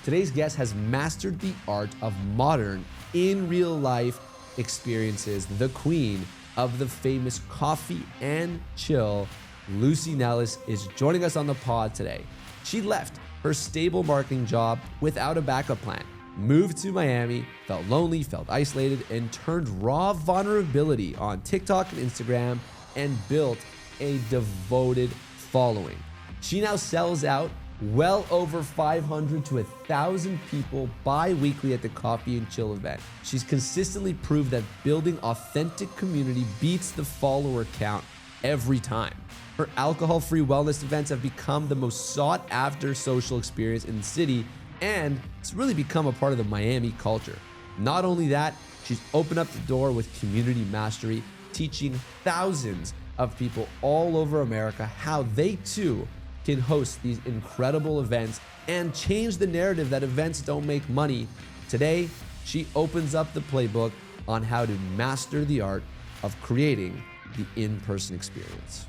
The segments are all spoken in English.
Today's guest has mastered the art of modern, in real life experiences. The queen of the famous coffee and chill, Lucy Nelles, is joining us on the pod today. She left her stable marketing job without a backup plan, moved to Miami, felt lonely, felt isolated, and turned raw vulnerability on TikTok and Instagram and built a devoted following. She now sells out well over 500 to 1,000 people bi-weekly at the Coffee and Chill event. She's consistently proved that building authentic community beats the follower count every time. Her alcohol-free wellness events have become the most sought-after social experience in the city, and it's really become a part of the Miami culture. Not only that, she's opened up the door with community mastery, teaching thousands of people all over America how they too can host these incredible events and change the narrative that events don't make money. Today, she opens up the playbook on how to master the art of creating the in-person experience.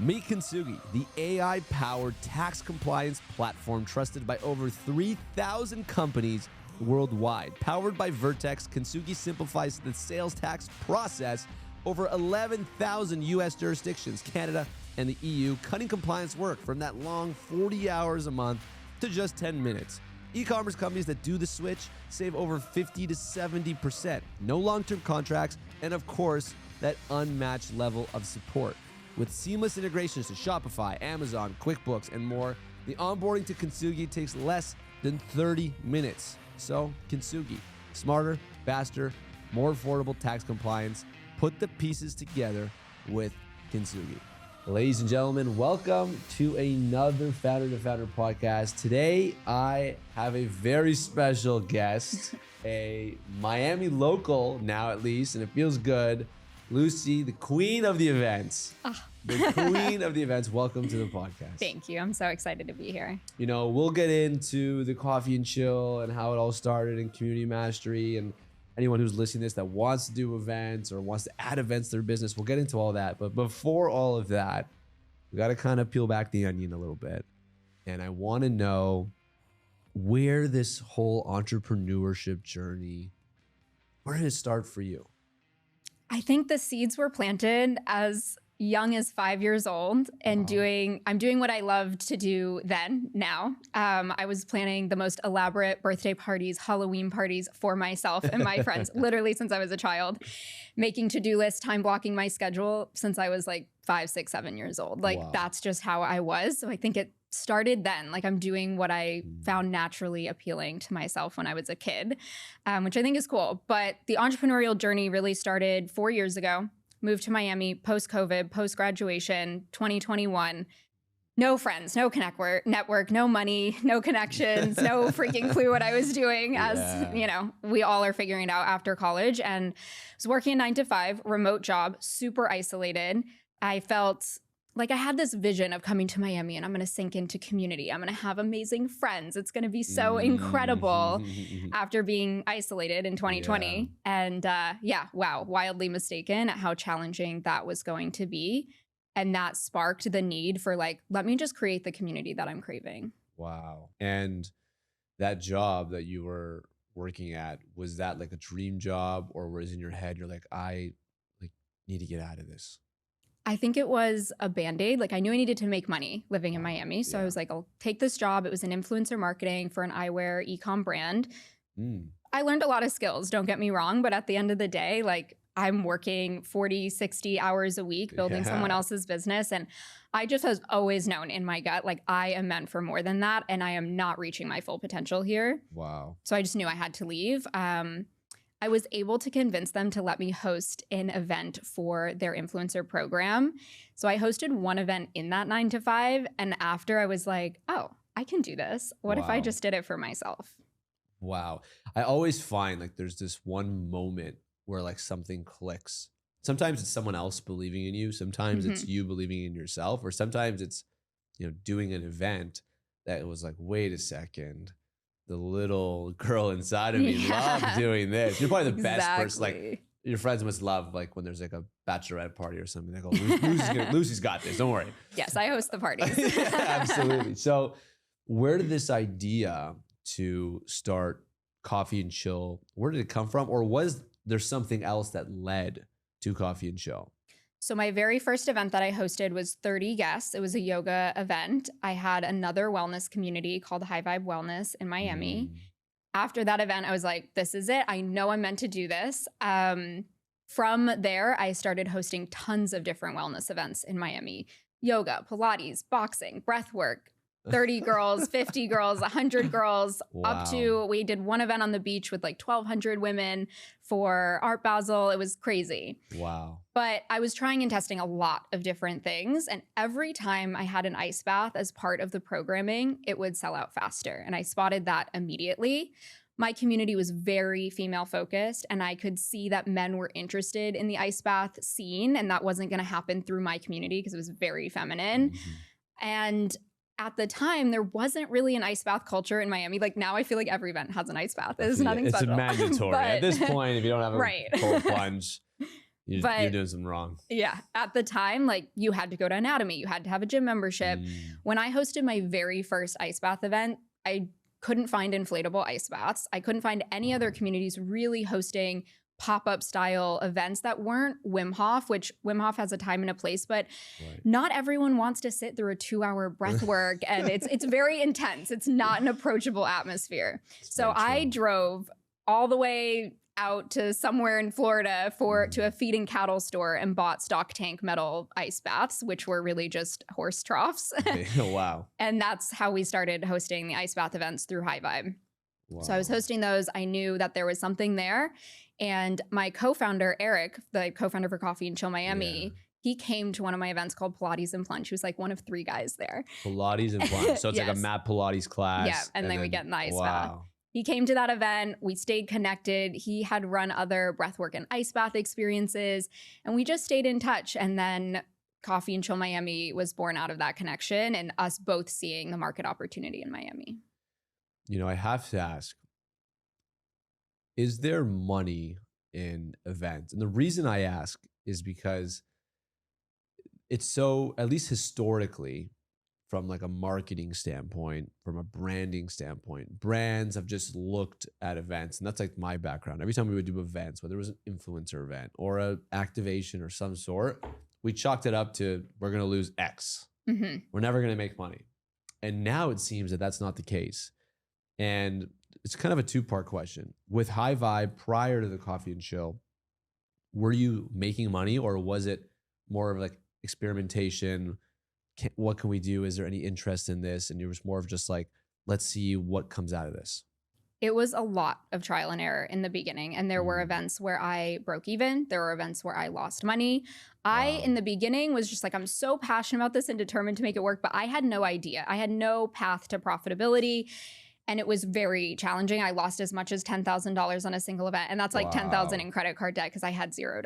Meet Kintsugi, the AI-powered tax compliance platform trusted by over 3,000 companies worldwide. Powered by Vertex, Kintsugi simplifies the sales tax process over 11,000 US jurisdictions, Canada, and the EU, cutting compliance work from that long 40 hours a month to just 10 minutes. E-commerce companies that do the switch save over 50 to 70%. No long-term contracts, and of course, that unmatched level of support. With seamless integrations to Shopify, Amazon, QuickBooks, and more, the onboarding to Kintsugi takes less than 30 minutes. So, Kintsugi, smarter, faster, more affordable tax compliance. Put the pieces together with Kintsugi. Ladies and gentlemen, welcome to another Founder2Founder podcast. Today, I have a very special guest, a Miami local now at least, and it feels good. Lucy, the queen of the events. The queen of the events. Welcome to the podcast. Thank you. I'm so excited to be here. You know, we'll get into the coffee and chill and how it all started in community mastery, and anyone who's listening to this that wants to do events or wants to add events to their business, we'll get into all that. But before all of that, we got to kind of peel back the onion a little bit. And I want to know where this whole entrepreneurship journey, where did it start for you? I think the seeds were planted as young as 5 years old and I'm doing what I loved to do now. I was planning the most elaborate birthday parties, Halloween parties for myself and my friends, literally since I was a child, making to-do lists, time blocking my schedule since I was like 5, 6, 7 years old. That's just how I was. So I think it started then. Like I'm doing what I found naturally appealing to myself when I was a kid, which I think is cool. But the entrepreneurial journey really started 4 years ago. Moved to Miami post-COVID, post-graduation, 2021. No friends, no network, no money, no connections, no freaking clue what I was doing as, you know, we all are figuring it out after college. And I was working a 9 to 5 remote job, super isolated. I felt like I had this vision of coming to Miami and I'm going to sink into community. I'm going to have amazing friends. It's going to be so incredible after being isolated in 2020. And wow, wildly mistaken at how challenging that was going to be. And that sparked the need for like, let me just create the community that I'm craving. Wow. And that job that you were working at, was that like a dream job, or was in your head, you're like, I need to get out of this? I think it was a Band-Aid. Like I knew I needed to make money living in Miami. So I was like, I'll take this job. It was in influencer marketing for an eyewear e-com brand. I learned a lot of skills, don't get me wrong. But at the end of the day, like I'm working 40, 60 hours a week building someone else's business. And I just has always known in my gut, like I am meant for more than that. And I am not reaching my full potential here. Wow. So I just knew I had to leave. I was able to convince them to let me host an event for their influencer program. So I hosted one event in that 9 to 5. And after I was like, oh, I can do this. What if I just did it for myself? Wow. I always find like there's this one moment where like something clicks. Sometimes it's someone else believing in you. Sometimes it's you believing in yourself, or sometimes it's, you know, doing an event that was like, wait a second. The little girl inside of me loved doing this. You're probably the best person. Like your friends must love like when there's like a bachelorette party or something. They go, Lucy's got this. Don't worry. Yes, I host the parties. Absolutely. So where did this idea to start Coffee and Chill, where did it come from? Or was there something else that led to Coffee and Chill? So my very first event that I hosted was 30 guests. It was a yoga event. I had another wellness community called High Vibe Wellness in Miami. After that event, I was like, this is it. I know I'm meant to do this. From there, I started hosting tons of different wellness events in Miami. Yoga, Pilates, boxing, breath work, 30 girls, 50 girls, 100 girls, up to, we did one event on the beach with like 1,200 women for Art Basel. It was crazy. Wow. But I was trying and testing a lot of different things. And every time I had an ice bath as part of the programming, it would sell out faster. And I spotted that immediately. My community was very female focused, and I could see that men were interested in the ice bath scene. And that wasn't going to happen through my community because it was very feminine. And at the time, there wasn't really an ice bath culture in Miami. Like now I feel like every event has an ice bath. There's nothing it's special. It's mandatory. But, at this point, if you don't have a cold plunge, you're doing something wrong. Yeah. At the time, like you had to go to Anatomy. You had to have a gym membership. When I hosted my very first ice bath event, I couldn't find inflatable ice baths. I couldn't find any other communities really hosting pop-up style events that weren't Wim Hof, which Wim Hof has a time and a place, but not everyone wants to sit through a 2-hour breath work, and it's very intense. It's not an approachable atmosphere. So I drove all the way out to somewhere in Florida to a feed and cattle store and bought stock tank metal ice baths, which were really just horse troughs. Wow. And that's how we started hosting the ice bath events through High Vibe. Wow. So I was hosting those. I knew that there was something there. And my co-founder, Eric, the co-founder for Coffee and Chill Miami, he came to one of my events called Pilates and Plunge. He was like one of 3 guys there. Pilates and Plunge. So it's like a mat Pilates class. Yeah, and then we get in the ice bath. He came to that event. We stayed connected. He had run other breathwork and ice bath experiences, and we just stayed in touch. And then Coffee and Chill Miami was born out of that connection and us both seeing the market opportunity in Miami. You know, I have to ask, is there money in events? And the reason I ask is because it's so, at least historically, from like a marketing standpoint, from a branding standpoint, brands have just looked at events. And that's like my background. Every time we would do events, whether it was an influencer event or an activation or some sort, we chalked it up to, we're going to lose X. We're never going to make money. And now it seems that that's not the case. And it's kind of a 2-part question. With High Vibe, prior to the Coffee and Chill, were you making money, or was it more of like experimentation? What can we do? Is there any interest in this? And it was more of just like, let's see what comes out of this. It was a lot of trial and error in the beginning. And there were events where I broke even. There were events where I lost money. I, in the beginning, was just like, I'm so passionate about this and determined to make it work, but I had no idea. I had no path to profitability. And it was very challenging. I lost as much as $10,000 on a single event. And that's like $10,000 in credit card debt because I had $0.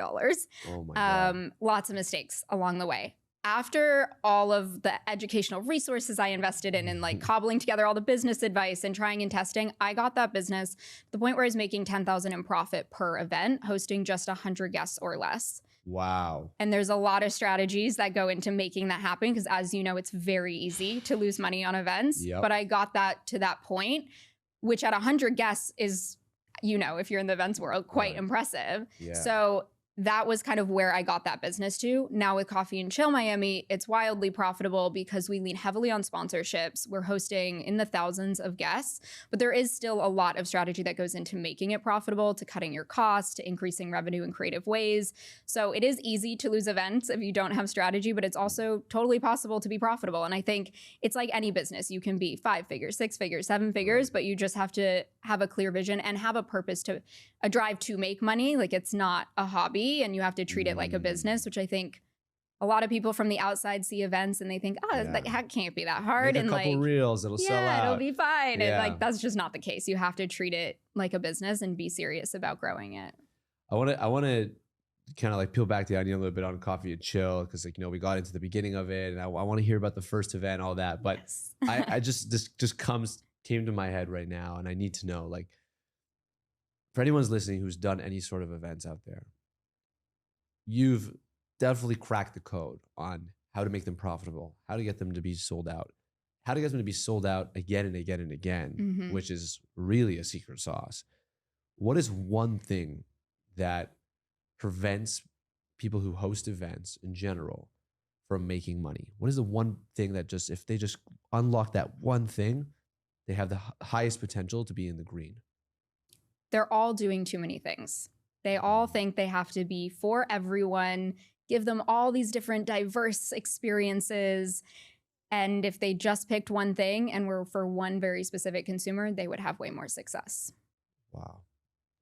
Oh my God. Lots of mistakes along the way. After all of the educational resources I invested in and like cobbling together all the business advice and trying and testing, I got that business to the point where I was making $10,000 in profit per event, hosting just 100 guests or less. Wow. And there's a lot of strategies that go into making that happen because, as you know, it's very easy to lose money on events. But I got that to that point, which at 100 guests is, you know, if you're in the events world, quite impressive. So that was kind of where I got that business to. Now with Coffee and Chill Miami, it's wildly profitable because we lean heavily on sponsorships. We're hosting in the thousands of guests, but there is still a lot of strategy that goes into making it profitable, to cutting your costs, to increasing revenue in creative ways. So it is easy to lose events if you don't have strategy, but it's also totally possible to be profitable. And I think it's like any business. You can be 5 figures, 6 figures, 7 figures, but you just have to have a clear vision and have a purpose, to a drive to make money. Like it's not a hobby and you have to treat it like a business, which I think a lot of people from the outside see events and they think, oh, that can't be that hard. Make and a couple like, reels, it'll sell out. It'll be fine. And like, that's just not the case. You have to treat it like a business and be serious about growing it. I want to kind of like peel back the onion a little bit on Coffee and Chill, because like, you know, we got into the beginning of it and I want to hear about the first event, all that. But I just, this just came to my head right now, and I need to know, like, for anyone's listening who's done any sort of events out there, you've definitely cracked the code on how to make them profitable, how to get them to be sold out. how do you guys want to be sold out again and again and again, which is really a secret sauce? What is one thing that prevents people who host events in general from making money? What is the one thing that just, if they just unlock that one thing, they have the highest potential to be in the green? They're all doing too many things. They all think they have to be for everyone, give them all these different diverse experiences. And if they just picked one thing and were for one very specific consumer, they would have way more success. Wow.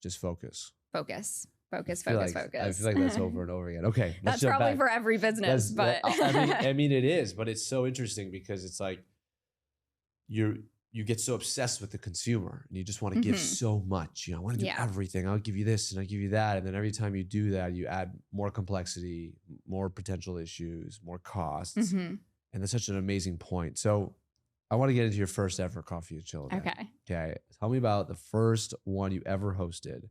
Just focus. Focus. Focus. I feel like that's over and over again. Okay. That's probably for every business, but I mean, it is, but it's so interesting because it's like you get so obsessed with the consumer and you just want to give so much. You know, I want to do everything. I'll give you this and I'll give you that. And then every time you do that, you add more complexity, more potential issues, more costs. And that's such an amazing point. So I want to get into your first ever Coffee and Chill event. Okay. Tell me about the first one you ever hosted.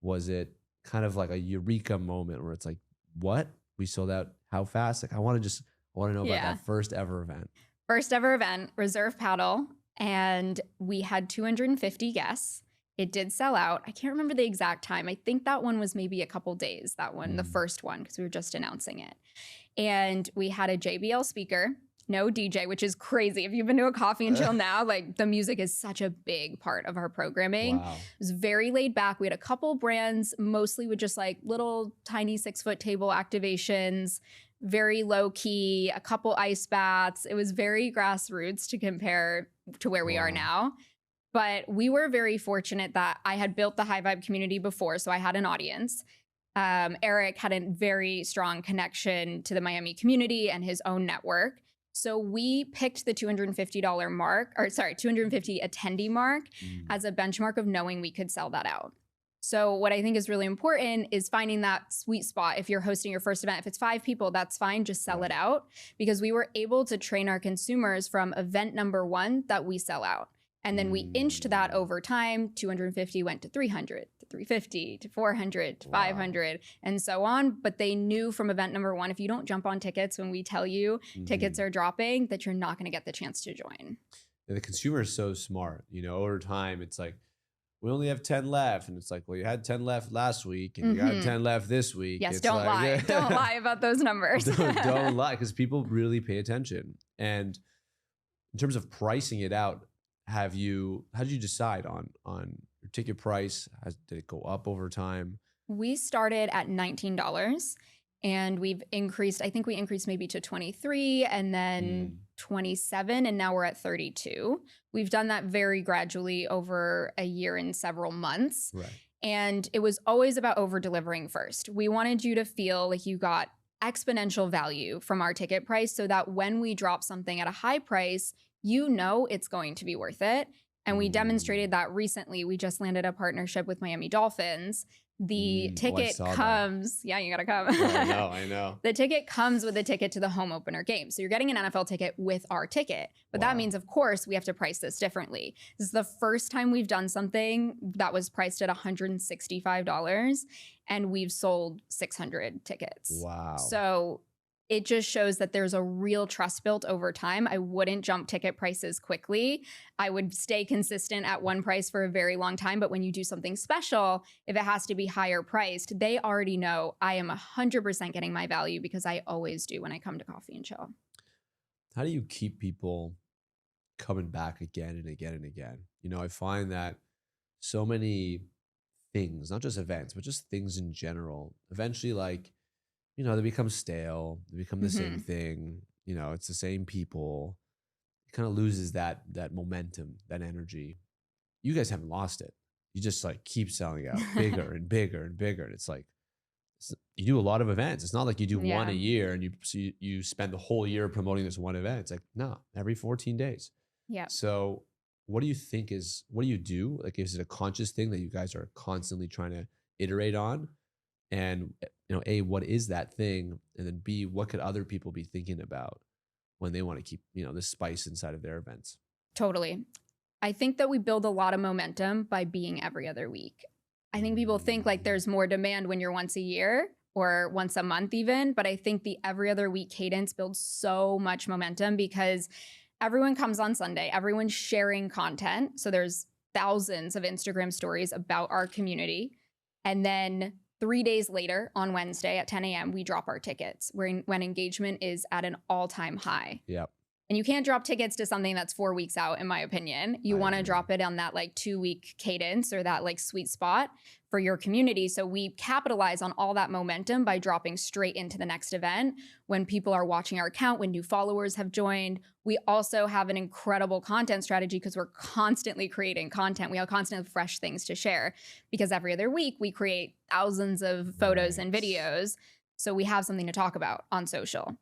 Was it kind of like a eureka moment where it's like, what? We sold out how fast? Like, I want to know about that first ever event. First ever event, Reserve Paddle. And we had 250 guests. It did sell out. I can't remember the exact time. I think that one was maybe a couple days, that one, the first one, because we were just announcing it. And we had a JBL speaker, no DJ, which is crazy. If you've been to a Coffee and Chill now, like the music is such a big part of our programming. Wow. It was very laid back. We had a couple brands, mostly with just like little tiny 6-foot table activations, very low key, a couple ice baths. It was very grassroots to compare to where we are now. But we were very fortunate that I had built the High Vibe community before, so I had an audience. Eric had a very strong connection to the Miami community and his own network. So we picked the $250 mark, or sorry, 250 attendee mark as a benchmark of knowing we could sell that out. So what I think is really important is finding that sweet spot. If you're hosting your first event, if it's 5 people, that's fine, just sell it out. Because we were able to train our consumers from event number 1 that we sell out. And then we inched that over time. 250 went to 300, to 350, to 400, to 500, and so on. But they knew from event number 1, if you don't jump on tickets when we tell you tickets are dropping, that you're not going to get the chance to join. And the consumer is so smart. You know, over time, it's like, we only have 10 left. And it's like, well, you had 10 left last week and you got 10 left this week. Yes, it's don't lie. Don't lie about those numbers. don't lie, because people really pay attention. And in terms of pricing it out, how did you decide on your ticket price? Did it go up over time? We started at $19 and we've increased, I think we increased maybe to 23 and then 27, and now we're at 32. We've done that very gradually over a year and several months. Right. And it was always about over delivering first. We wanted you to feel like you got exponential value from our ticket price so that when we drop something at a high price, you know it's going to be worth it. And we demonstrated that recently. We just landed a partnership with Miami Dolphins. The ticket comes, you gotta come. I know. The ticket comes with a ticket to the home opener game. So you're getting an NFL ticket with our ticket. But that means, of course, we have to price this differently. This is the first time we've done something that was priced at $165 and we've sold 600 tickets. Wow. So it just shows that there's a real trust built over time. I wouldn't jump ticket prices quickly. I would stay consistent at one price for a very long time. But when you do something special, if it has to be higher priced, they already know I am 100% getting my value, because I always do when I come to Coffee and Chill. How do you keep people coming back again and again and again? You know, I find that so many things, not just events, but just things in general, eventually, like, you know, they become stale, they become the same thing, you know, it's the same people. It kind of loses that momentum, that energy. You guys haven't lost it. You just like keep selling out bigger and bigger and bigger. And it's like, you do a lot of events. It's not like you do one a year and you spend the whole year promoting this one event. It's like, no, every 14 days. Yeah. So what do you do? Like, is it a conscious thing that you guys are constantly trying to iterate on? And, you know, A, what is that thing? And then B, what could other people be thinking about when they want to keep, you know, this spice inside of their events? Totally. I think that we build a lot of momentum by being every other week. I think people think like there's more demand when you're once a year or once a month even, but I think the every other week cadence builds so much momentum because everyone comes on Sunday, everyone's sharing content. So there's thousands of Instagram stories about our community. And then 3 days later on Wednesday at 10 a.m., we drop our tickets when engagement is at an all-time high. Yep. And you can't drop tickets to something that's 4 weeks out, in my opinion. You want to drop it on that like 2-week cadence or that like sweet spot for your community. So we capitalize on all that momentum by dropping straight into the next event when people are watching our account, when new followers have joined. We also have an incredible content strategy because we're constantly creating content. We have constantly fresh things to share because every other week we create thousands of photos and videos. So we have something to talk about on social.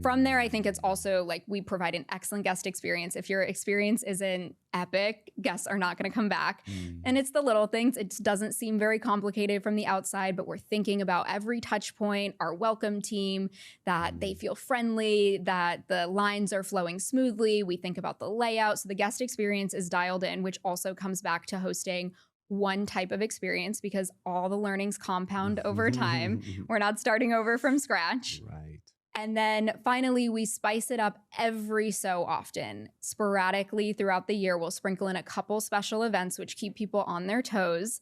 From there, I think it's also like we provide an excellent guest experience. If your experience isn't epic, guests are not going to come back. And it's the little things. It doesn't seem very complicated from the outside, but we're thinking about every touch point, our welcome team, that they feel friendly, that the lines are flowing smoothly. We think about the layout. So the guest experience is dialed in, which also comes back to hosting one type of experience because all the learnings compound over time. We're not starting over from scratch. Right. And then finally, we spice it up every so often. Sporadically throughout the year, we'll sprinkle in a couple special events which keep people on their toes.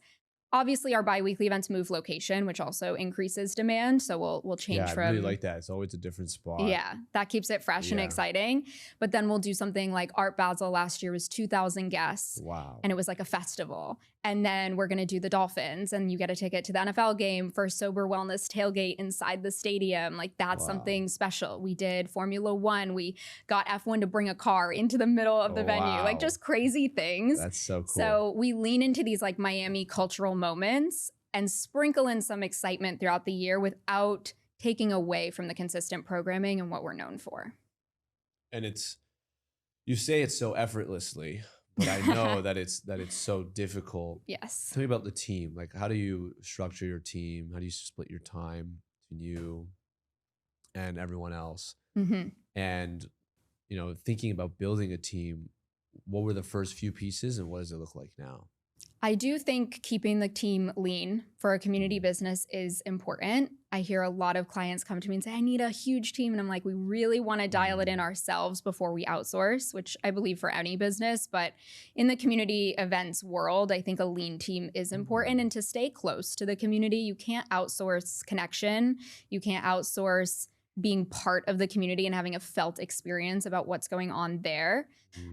Obviously, our bi-weekly events move location, which also increases demand. So we'll change from— I really like that. It's always a different spot. Yeah, that keeps it fresh and exciting. But then we'll do something like Art Basel last year was 2,000 guests. Wow. And it was like a festival. And then we're going to do the Dolphins and you get a ticket to the NFL game for sober wellness tailgate inside the stadium. Like that's something special. We did Formula One. We got F1 to bring a car into the middle of the venue, like just crazy things. That's so cool. So we lean into these like Miami cultural moments and sprinkle in some excitement throughout the year without taking away from the consistent programming and what we're known for. And you say it so effortlessly, but I know that it's so difficult. Yes. Tell me about the team. Like, how do you structure your team? How do you split your time between you and everyone else? And, thinking about building a team, what were the first few pieces and what does it look like now? I do think keeping the team lean for a community business is important. I hear a lot of clients come to me and say, I need a huge team. And I'm like, we really want to dial it in ourselves before we outsource, which I believe for any business. But in the community events world, I think a lean team is important. And to stay close to the community, you can't outsource connection. You can't outsource being part of the community and having a felt experience about what's going on there.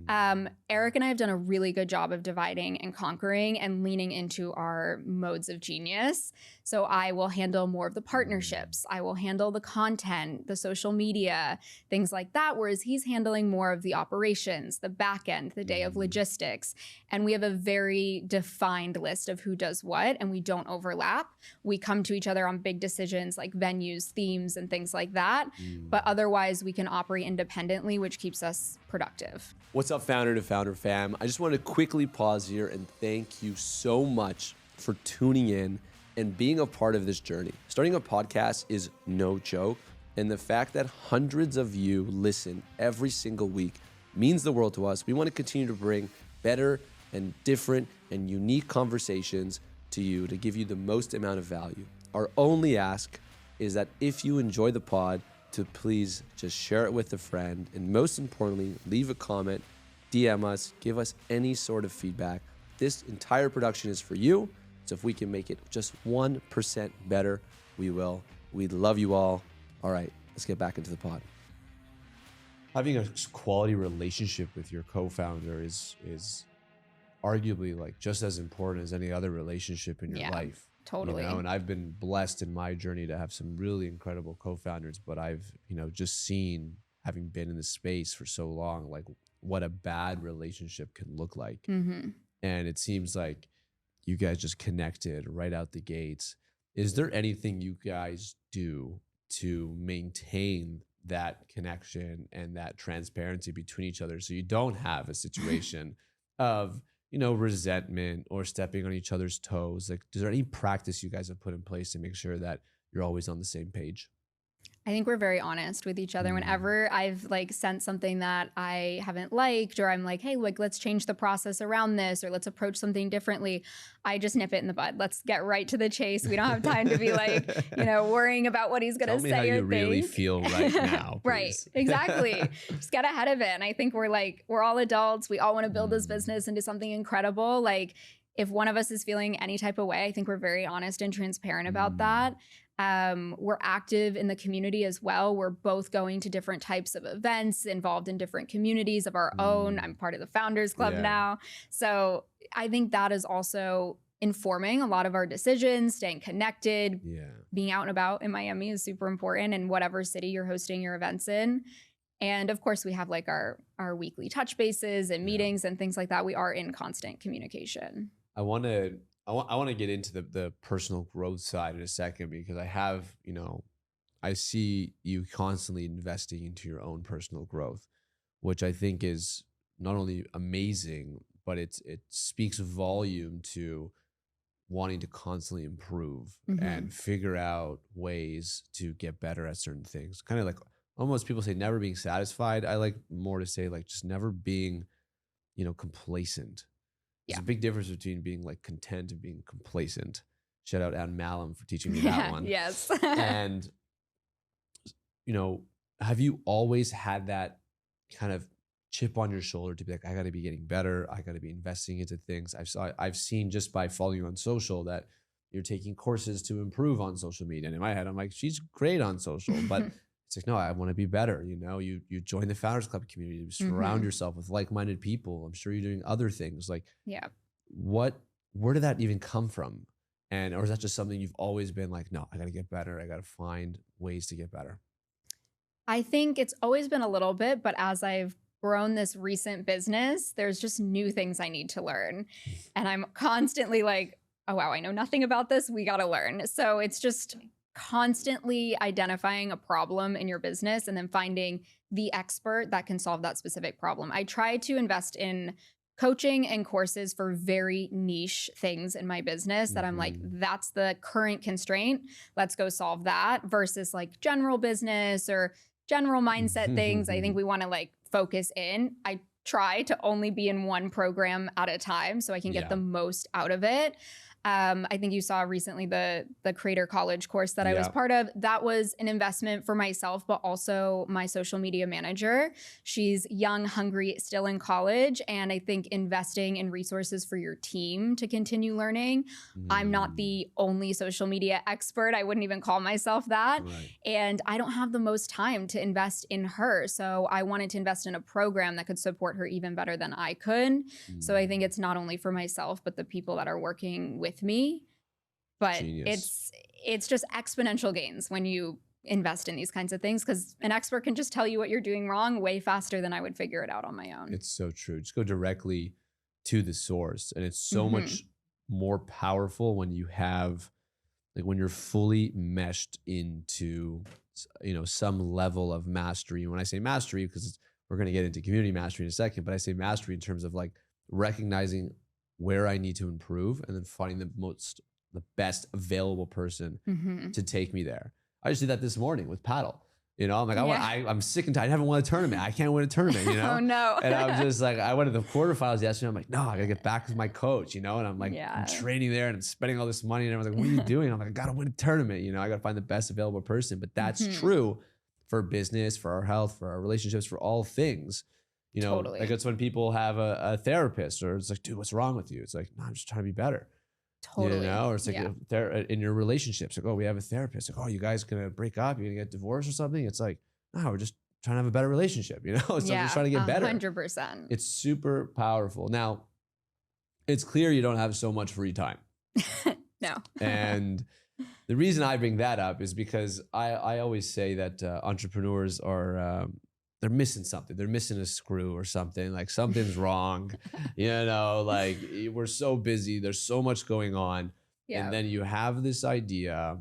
Eric and I have done a really good job of dividing and conquering and leaning into our modes of genius. So I will handle more of the partnerships. I will handle the content, the social media, things like that. Whereas he's handling more of the operations, the back end, the day of logistics. And we have a very defined list of who does what, and we don't overlap. We come to each other on big decisions like venues, themes, and things like that. But otherwise, we can operate independently, which keeps us productive. What's up, Founder to Founder fam? I just want to quickly pause here and thank you so much for tuning in and being a part of this journey. Starting a podcast is no joke, and the fact that hundreds of you listen every single week means the world to us. We want to continue to bring better and different and unique conversations to you to give you the most amount of value. Our only ask is that if you enjoy the pod, to please just share it with a friend, and most importantly, leave a comment, DM us, give us any sort of feedback. This entire production is for you, so if we can make it just 1% better, we will. We love you all. All right, let's get back into the pod. Having a quality relationship with your co-founder is arguably like just as important as any other relationship in your life. Totally. And I've been blessed in my journey to have some really incredible co-founders, but I've, just seen, having been in this space for so long, like what a bad relationship can look like. And it seems like you guys just connected right out the gates. Is there anything you guys do to maintain that connection and that transparency between each other so you don't have a situation of resentment or stepping on each other's toes? Like, is there any practice you guys have put in place to make sure that you're always on the same page? I think we're very honest with each other. Whenever I've like sent something that I haven't liked, or I'm like, hey, like let's change the process around this, or let's approach something differently, I just nip it in the bud. Let's get right to the chase. We don't have time to be like, worrying about what he's gonna Tell me say how you or really think. feel right now, Right, please. exactly. Just get ahead of it. And I think we're all adults. We all want to build this business into something incredible. Like if one of us is feeling any type of way, I think we're very honest and transparent about that. We're active in the community as well. We're both going to different types of events, involved in different communities of our own. I'm part of the Founders Club now. So I think that is also informing a lot of our decisions, staying connected, being out and about in Miami is super important in whatever city you're hosting your events in. And of course, we have like our weekly touch bases and meetings and things like that. We are in constant communication. I want to get into the personal growth side in a second, because I have, I see you constantly investing into your own personal growth, which I think is not only amazing, but it speaks volume to wanting to constantly improve and figure out ways to get better at certain things. Kind of like almost people say never being satisfied. I like more to say like just never being, complacent. There's a big difference between being like content and being complacent. Shout out Adam Malum for teaching me that one. Yes. And, have you always had that kind of chip on your shoulder to be like, I got to be getting better. I got to be investing into things. I've seen just by following you on social that you're taking courses to improve on social media. And in my head, I'm like, she's great on social, but it's like, no, I want to be better. You join the Founders Club community, you surround yourself with like-minded people. I'm sure you're doing other things. Like, where did that even come from? Or is that just something you've always been like, no, I got to get better. I got to find ways to get better. I think it's always been a little bit, but as I've grown this recent business, there's just new things I need to learn. And I'm constantly like, oh, wow, I know nothing about this. We got to learn. So it's just constantly identifying a problem in your business and then finding the expert that can solve that specific problem. I try to invest in coaching and courses for very niche things in my business that I'm like, that's the current constraint. Let's go solve that, versus like general business or general mindset things. I think we want to like focus in. I try to only be in one program at a time so I can get the most out of it. I think you saw recently the Creator College course that I was part of. That was an investment for myself, but also my social media manager. She's young, hungry, still in college. And I think investing in resources for your team to continue learning. I'm not the only social media expert. I wouldn't even call myself that. Right. And I don't have the most time to invest in her. So I wanted to invest in a program that could support her even better than I could. So I think it's not only for myself, but the people that are working with me. But Genius. It's just exponential gains when you invest in these kinds of things, because an expert can just tell you what you're doing wrong way faster than I would figure it out on my own. It's so true. Just go directly to the source. And it's so much more powerful when you have, like when you're fully meshed into, some level of mastery. And when I say mastery, because we're going to get into community mastery in a second, but I say mastery in terms of like recognizing where I need to improve and then finding the best available person to take me there. I just did that this morning with paddle. I'm like, I'm sick and tired. I haven't won a tournament. I can't win a tournament, Oh no. And I'm just like, I went to the quarterfinals yesterday. I'm like, no, I gotta get back with my coach, and I'm like, I'm training there and I'm spending all this money. And everyone's like, what are you doing? I'm like, I gotta win a tournament. I gotta find the best available person. But that's true for business, for our health, for our relationships, for all things. Totally. Like it's when people have a therapist, or it's like, dude, what's wrong with you? It's like, no, I'm just trying to be better. Totally. Or it's like in your relationships, like, oh, we have a therapist. Like, oh, you guys gonna break up? You're gonna get divorced or something? It's like, no, we're just trying to have a better relationship. So I'm just trying to get better. 100%. It's super powerful. Now, it's clear you don't have so much free time. No. And the reason I bring that up is because I always say that entrepreneurs are they're missing something. They're missing a screw or something. Like something's wrong. Like we're so busy. There's so much going on. Yeah. And then you have this idea,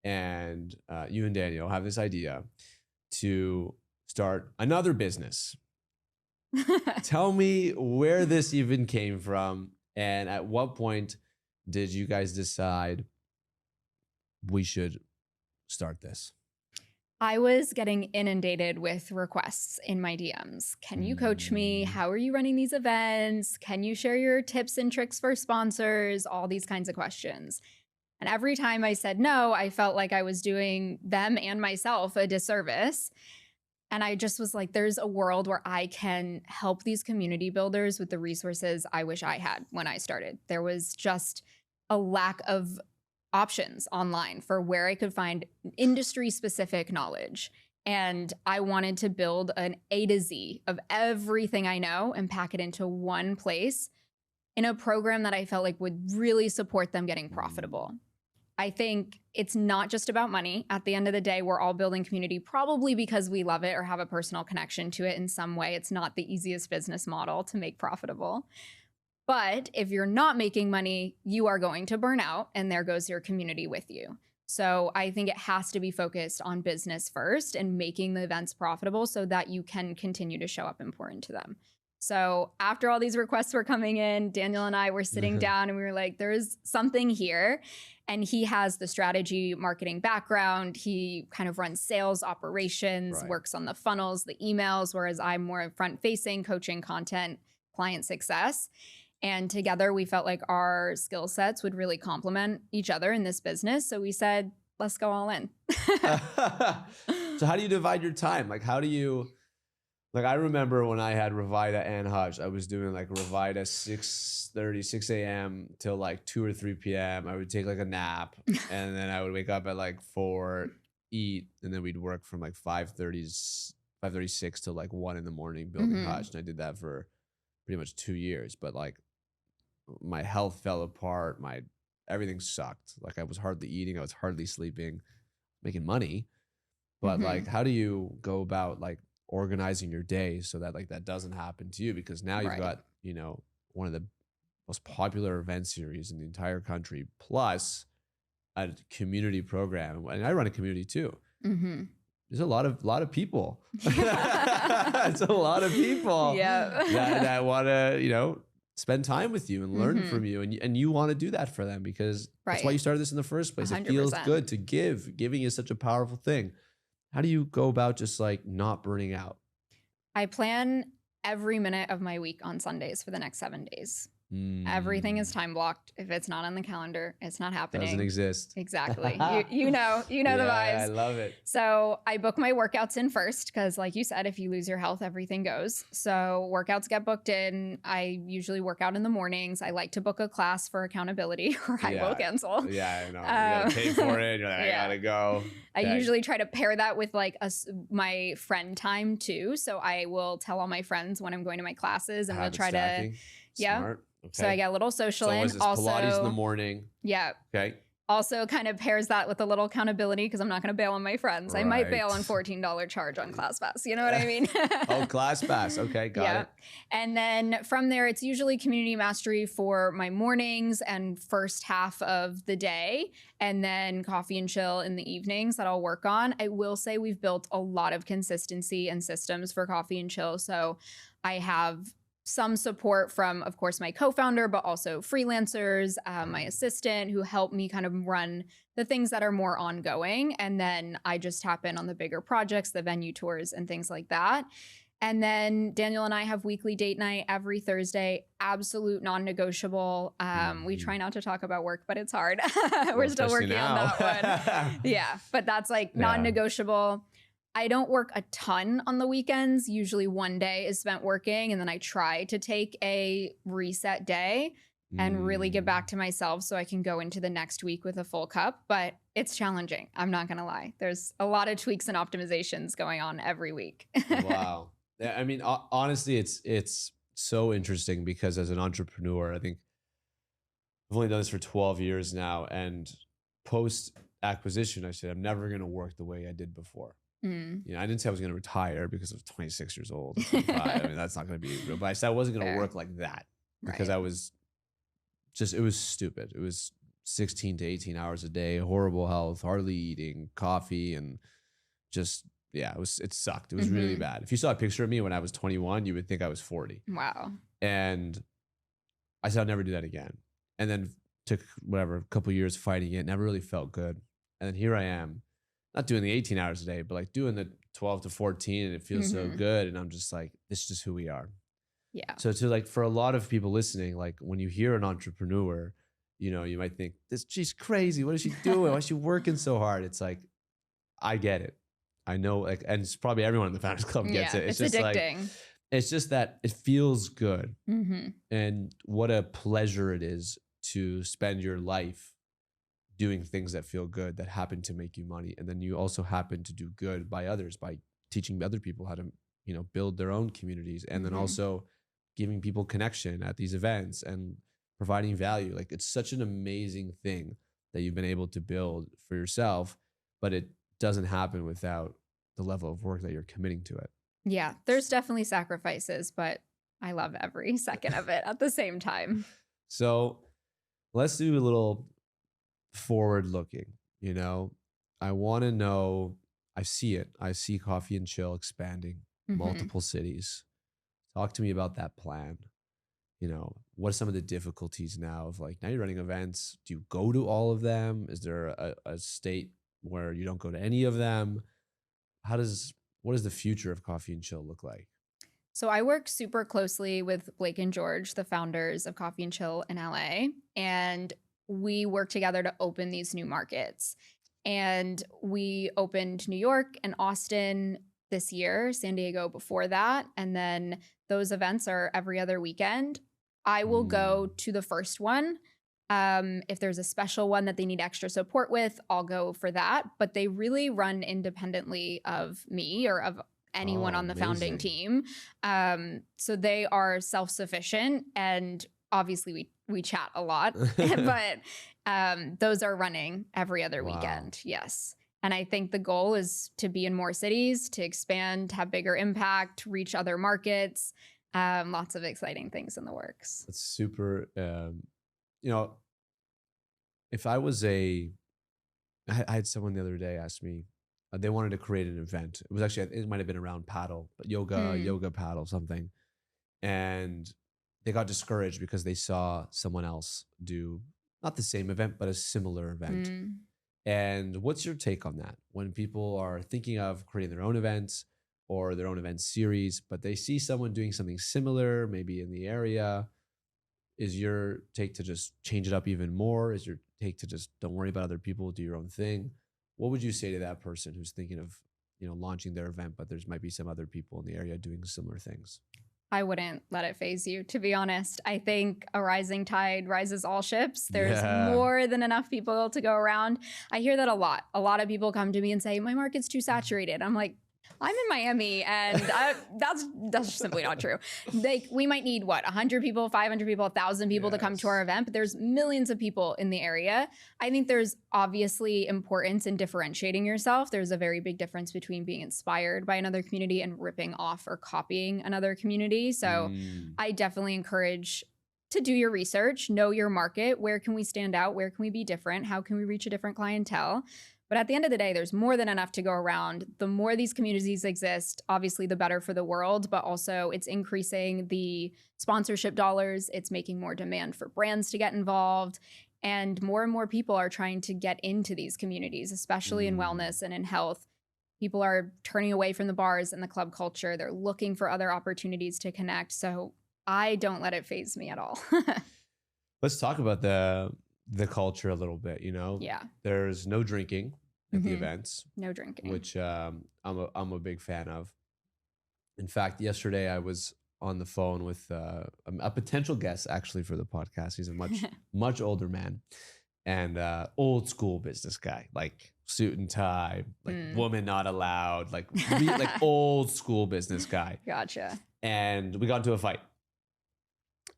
and you and Daniel have this idea to start another business. Tell me where this even came from, and at what point did you guys decide we should start this? I was getting inundated with requests in my DMs. Can you coach me? How are you running these events? Can you share your tips and tricks for sponsors? All these kinds of questions. And every time I said no, I felt like I was doing them and myself a disservice. And I just was like, there's a world where I can help these community builders with the resources I wish I had when I started. There was just a lack of options online for where I could find industry specific knowledge. And I wanted to build an A to Z of everything I know and pack it into one place in a program that I felt like would really support them getting profitable. I think it's not just about money. At the end of the day, we're all building community probably because we love it or have a personal connection to it in some way. It's not the easiest business model to make profitable. But if you're not making money, you are going to burn out, and there goes your community with you. So I think it has to be focused on business first and making the events profitable so that you can continue to show up important to them. So after all these requests were coming in, Daniel and I were sitting down and we were like, there's something here. And he has the strategy marketing background. He kind of runs sales operations, works on the funnels, the emails, whereas I'm more front facing, coaching content, client success. And together we felt like our skill sets would really complement each other in this business. So we said, let's go all in. So how do you divide your time? Like, how do you, like, I remember when I had Revita and Hutch, I was doing like Revita 6:30, 6 a.m. till like 2 or 3 p.m. I would take like a nap and then I would wake up at like 4, eat, and then we'd work from like 5:36 till like 1 in the morning building Hutch. And I did that for pretty much 2 years. But like my health fell apart. Everything sucked. Like I was hardly eating. I was hardly sleeping, making money. But like, how do you go about like organizing your day so that like that doesn't happen to you? Because now you've got, you know, one of the most popular event series in the entire country, plus a community program. And I run a community too. There's a lot of people. It's a lot of people that want to, you know, spend time with you and learn from you. And you want to do that for them because that's why you started this in the first place. 100%. It feels good to give. Giving is such a powerful thing. How do you go about just like not burning out? I plan every minute of my week on Sundays for the next 7 days. Everything is time blocked. If it's not on the calendar, it's not happening. Doesn't exist. Exactly. you know the vibes. I love it. So I book my workouts in first because, like you said, if you lose your health, everything goes. So workouts get booked in. I usually work out in the mornings. I like to book a class for accountability or I will cancel. Yeah, I know. You gotta pay for it. You're like, I gotta go. I usually try to pair that with like my friend time too. So I will tell all my friends when I'm going to my classes and we'll try to. Smart. Okay. So I get a little social in. Also, Pilates in the morning. Yeah. Okay. Also kind of pairs that with a little accountability because I'm not going to bail on my friends. I might bail on $14 charge on ClassPass. You know what I mean? Oh, ClassPass. Okay, got it. And then from there, it's usually community mastery for my mornings and first half of the day, and then coffee and chill in the evenings that I'll work on. I will say we've built a lot of consistency and systems for coffee and chill. So I have some support from, of course, my co-founder, but also freelancers, my assistant who help me kind of run the things that are more ongoing. And then I just tap in on the bigger projects, the venue tours and things like that. And then Daniel and I have weekly date night every Thursday, absolute non-negotiable. We try not to talk about work, but it's hard. We're still working on that one. Yeah, but that's like non-negotiable. I don't work a ton on the weekends. Usually one day is spent working, and then I try to take a reset day and really get back to myself so I can go into the next week with a full cup. But it's challenging. I'm not going to lie. There's a lot of tweaks and optimizations going on every week. Wow. I mean, honestly, it's so interesting because as an entrepreneur, I think I've only done this for 12 years now. And post acquisition, I said, I'm never going to work the way I did before. You know, I didn't say I was going to retire because I was 26 years old. I mean, that's not going to be real. But I said I wasn't going to work like that because I was just, it was stupid. It was 16 to 18 hours a day, horrible health, hardly eating, coffee, and just, it sucked. It was really bad. If you saw a picture of me when I was 21, you would think I was 40. Wow. And I said I'll never do that again. And then took a couple of years fighting it, never really felt good. And then here I am. not doing the 18 hours a day, but like doing the 12 to 14, and it feels so good. And I'm just like, this is just who we are. Yeah. So to like, for a lot of people listening, like when you hear an entrepreneur, you know, you might think she's crazy. What is she doing? Why is she working so hard? It's like, I get it. I know, like, and it's probably everyone in the Founders Club gets it. It's just addicting. Like, it's just that it feels good. And what a pleasure it is to spend your life doing things that feel good, that happen to make you money. And then you also happen to do good by others, by teaching other people how to, you know, build their own communities. And then also giving people connection at these events and providing value. Like, it's such an amazing thing that you've been able to build for yourself, but it doesn't happen without the level of work that you're committing to it. Yeah, there's definitely sacrifices, but I love every second of it at the same time. So let's do a little forward looking. You know, I want to know, I see it. I see Coffee and Chill expanding multiple cities. Talk to me about that plan. You know, what are some of the difficulties now of like, now you're running events? Do you go to all of them? Is there a state where you don't go to any of them? What does the future of Coffee and Chill look like? So I work super closely with Blake and George, the founders of Coffee and Chill in LA, and we work together to open these new markets. And we opened New York and Austin this year, San Diego before that, and then those events are every other weekend. I will go to the first one. If there's a special one that they need extra support with, I'll go for that. But they really run independently of me or of anyone on the founding team. So they are self-sufficient, and obviously we chat a lot, but those are running every other weekend. Yes. And I think the goal is to be in more cities, to expand, have bigger impact, reach other markets. Lots of exciting things in the works. That's super. You know, if I was I had someone the other day ask me, they wanted to create an event. It was actually, it might have been around paddle, but yoga paddle, something. And they got discouraged because they saw someone else do not the same event, but a similar event. And what's your take on that? When people are thinking of creating their own events or their own event series, but they see someone doing something similar, maybe in the area, is your take to just change it up even more? Is your take to just don't worry about other people, do your own thing? What would you say to that person who's thinking of, you know, launching their event, but there's might be some other people in the area doing similar things? I wouldn't let it phase you, to be honest. I think a rising tide rises all ships. There's more than enough people to go around. I hear that a lot. A lot of people come to me and say, my market's too saturated. I'm like, I'm in Miami, and that's simply not true. We might need 100 people, 500 people, 1,000 people to come to our event, but there's millions of people in the area. I think there's obviously importance in differentiating yourself. There's a very big difference between being inspired by another community and ripping off or copying another community. So I definitely encourage to do your research, know your market. Where can we stand out? Where can we be different? How can we reach a different clientele? But at the end of the day, there's more than enough to go around. The more these communities exist, obviously the better for the world, but also it's increasing the sponsorship dollars. It's making more demand for brands to get involved. And more people are trying to get into these communities, especially in wellness and in health. People are turning away from the bars and the club culture. They're looking for other opportunities to connect. So I don't let it faze me at all. Let's talk about the culture a little bit. You know, there's no drinking at the events. No drinking, which I'm a big fan of. In fact, yesterday I was on the phone with a potential guest actually for the podcast. He's a much older man and old school business guy, like suit and tie, like woman not allowed, like like old school business guy. Gotcha. And we got into a fight.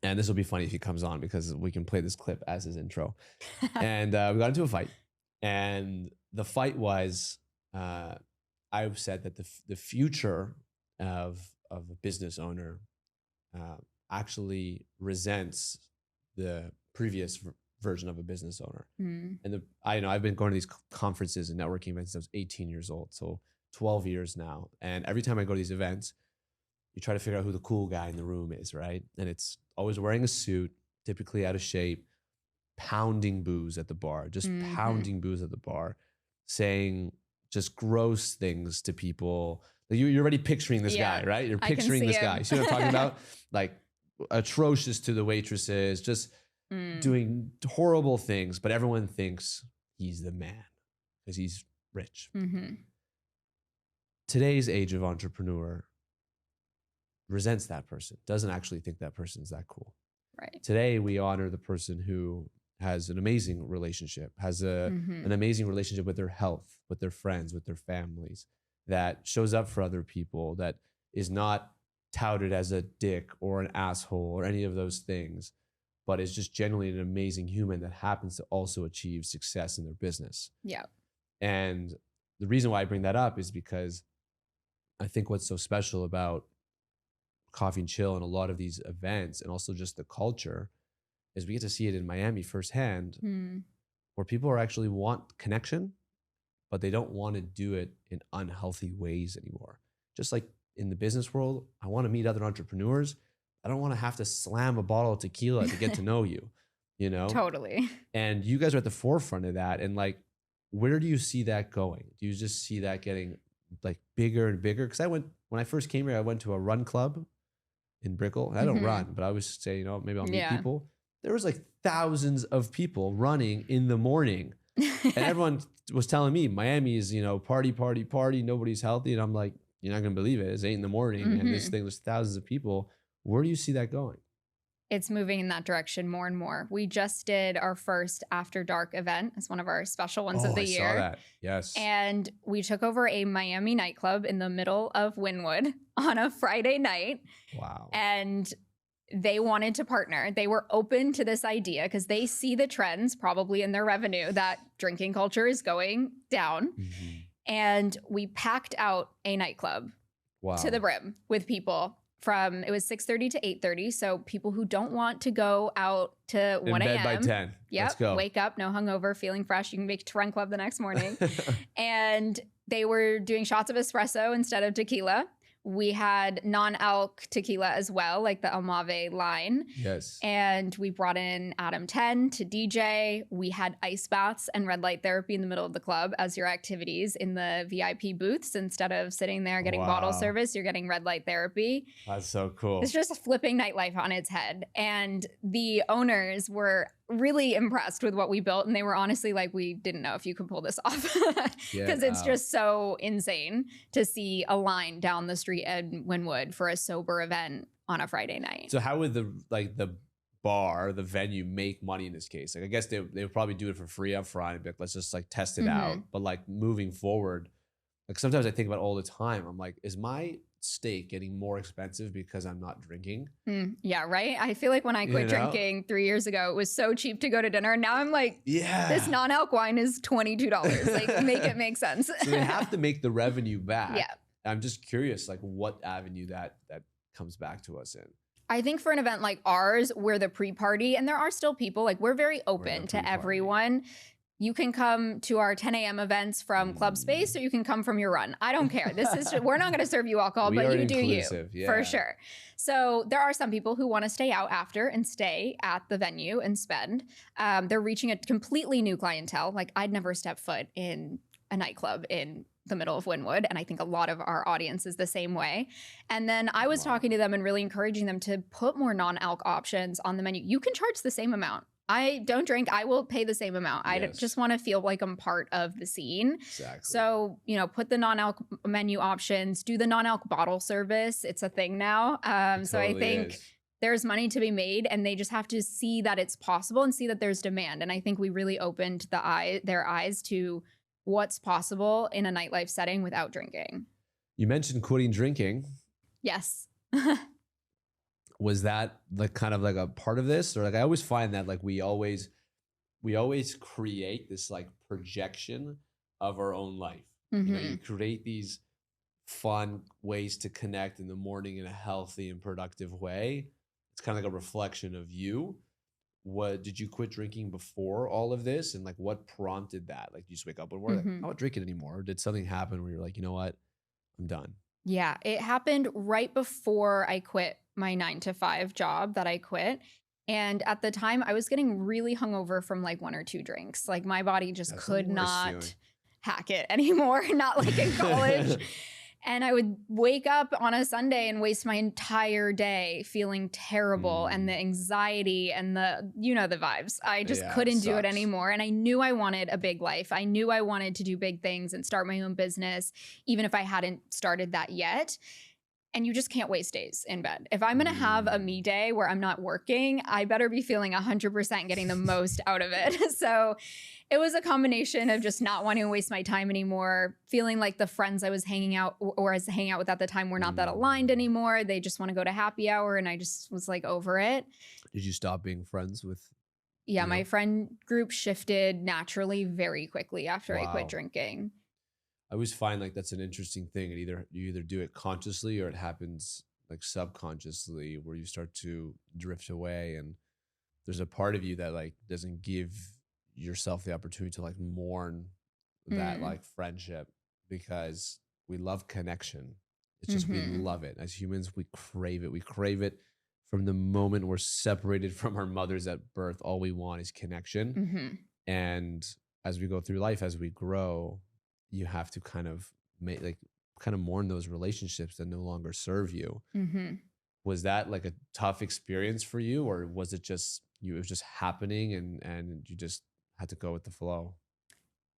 And this will be funny if he comes on because we can play this clip as his intro. And we got into a fight. And the fight was, I said that the future of a business owner actually resents the previous version of a business owner. And I've been going to these conferences and networking events since I was 18 years old. So 12 years now. And every time I go to these events, you try to figure out who the cool guy in the room is, right? And it's always wearing a suit, typically out of shape, pounding booze at the bar, just pounding booze at the bar, saying just gross things to people. Like you're already picturing this guy, right? You're picturing this guy. You see what I'm talking about? Like atrocious to the waitresses, just doing horrible things, but everyone thinks he's the man because he's rich. Today's age of entrepreneur resents that person, doesn't actually think that person's that cool. Right. Today, we honor the person who has an amazing relationship, has an amazing relationship with their health, with their friends, with their families, that shows up for other people, that is not touted as a dick or an asshole or any of those things, but is just genuinely an amazing human that happens to also achieve success in their business. Yeah. And the reason why I bring that up is because I think what's so special about Coffee and Chill and a lot of these events, and also just the culture, is we get to see it in Miami firsthand, where people are actually want connection, but they don't want to do it in unhealthy ways anymore. Just like in the business world, I want to meet other entrepreneurs. I don't want to have to slam a bottle of tequila to get to know you, you know? Totally. And you guys are at the forefront of that. And like, where do you see that going? Do you just see that getting like bigger and bigger? Because when I first came here, I went to a run club in Brickell. I don't run, but I always say, you know, maybe I'll meet people. There was like thousands of people running in the morning. And everyone was telling me Miami is, you know, party, party, party. Nobody's healthy. And I'm like, you're not going to believe it. It's 8 a.m. and this thing, there's thousands of people. Where do you see that going? It's moving in that direction more and more. We just did our first After Dark event as one of our special ones of the year. I saw that. Yes. And we took over a Miami nightclub in the middle of Wynwood on a Friday night. Wow. And they wanted to partner. They were open to this idea because they see the trends probably in their revenue that drinking culture is going down. And we packed out a nightclub to the brim with people. It was 6:30 to 8:30. So people who don't want to go out to 1 a.m. In bed by 10. Yep. Let's go. Wake up, no hungover, feeling fresh. You can make it to Run Club the next morning. And they were doing shots of espresso instead of tequila. We had non-alc tequila as well, like the Almave line. Yes. And we brought in Adam 10 to DJ. We had ice baths and red light therapy in the middle of the club as your activities in the VIP booths. Instead of sitting there getting bottle service, you're getting red light therapy. That's so cool. It's just flipping nightlife on its head. And the owners were really impressed with what we built. And they were honestly like, we didn't know if you could pull this off. Because it's just so insane to see a line down the street at Wynwood for a sober event on a Friday night. So how would the bar, the venue, make money in this case? Like, I guess they would probably do it for free up front and be like, let's just like test it out. But like moving forward, like sometimes I think about it all the time. I'm like, is my steak getting more expensive because I'm not drinking? Yeah, right? I feel like when I quit drinking 3 years ago, it was so cheap to go to dinner. And now I'm like, this non-alc wine is $22. Like, make it make sense. So they have to make the revenue back. Yeah. I'm just curious, like what avenue that comes back to us in. I think for an event like ours, we're the pre-party, and there are still people, like we're very open to everyone. You can come to our 10 a.m. events from club space, or you can come from your run. I don't care. This is we're not going to serve you alcohol, but you do you, for sure. So there are some people who want to stay out after and stay at the venue and spend. They're reaching a completely new clientele. Like I'd never step foot in a nightclub in the middle of Wynwood, and I think a lot of our audience is the same way. And then I was talking to them and really encouraging them to put more non-alc options on the menu. You can charge the same amount. I don't drink. I will pay the same amount. I just want to feel like I'm part of the scene. Exactly. So, you know, put the non-alc menu options, do the non-alc bottle service. It's a thing now. So I think there's money to be made, and they just have to see that it's possible and see that there's demand. And I think we really opened their eyes to what's possible in a nightlife setting without drinking. You mentioned quitting drinking. Yes. Was that like kind of like a part of this? Or like I always find that like we always create this like projection of our own life. You know, you create these fun ways to connect in the morning in a healthy and productive way. It's kind of like a reflection of you. What did you quit drinking before all of this? And like what prompted that? Like you just wake up and like, I'm not drinking anymore. Or did something happen where you're like, you know what? I'm done. Yeah, it happened right before I quit my 9-to-5 job that I quit. And at the time I was getting really hungover from like 1 or 2 drinks. Like my body just could not hack it anymore, not like in college. And I would wake up on a Sunday and waste my entire day feeling terrible and the anxiety and the vibes. I just couldn't do it anymore. And I knew I wanted a big life. I knew I wanted to do big things and start my own business, even if I hadn't started that yet. And you just can't waste days in bed. If I'm going to have a me day where I'm not working, I better be feeling 100% getting the most out of it. So it was a combination of just not wanting to waste my time anymore, feeling like the friends I was hanging out with at the time were not that aligned anymore. They just want to go to happy hour, and I just was like over it. Did you stop being friends with? Yeah, my friend group shifted naturally very quickly after I quit drinking. I always find like that's an interesting thing. You either do it consciously or it happens like subconsciously, where you start to drift away, and there's a part of you that like doesn't give yourself the opportunity to like mourn that like friendship, because we love connection. It's just we love it. As humans, we crave it. We crave it from the moment we're separated from our mothers at birth. All we want is connection. And as we go through life, as we grow, you have to kind of mourn those relationships that no longer serve you. Was that like a tough experience for you, or was it just it was just happening and you just had to go with the flow?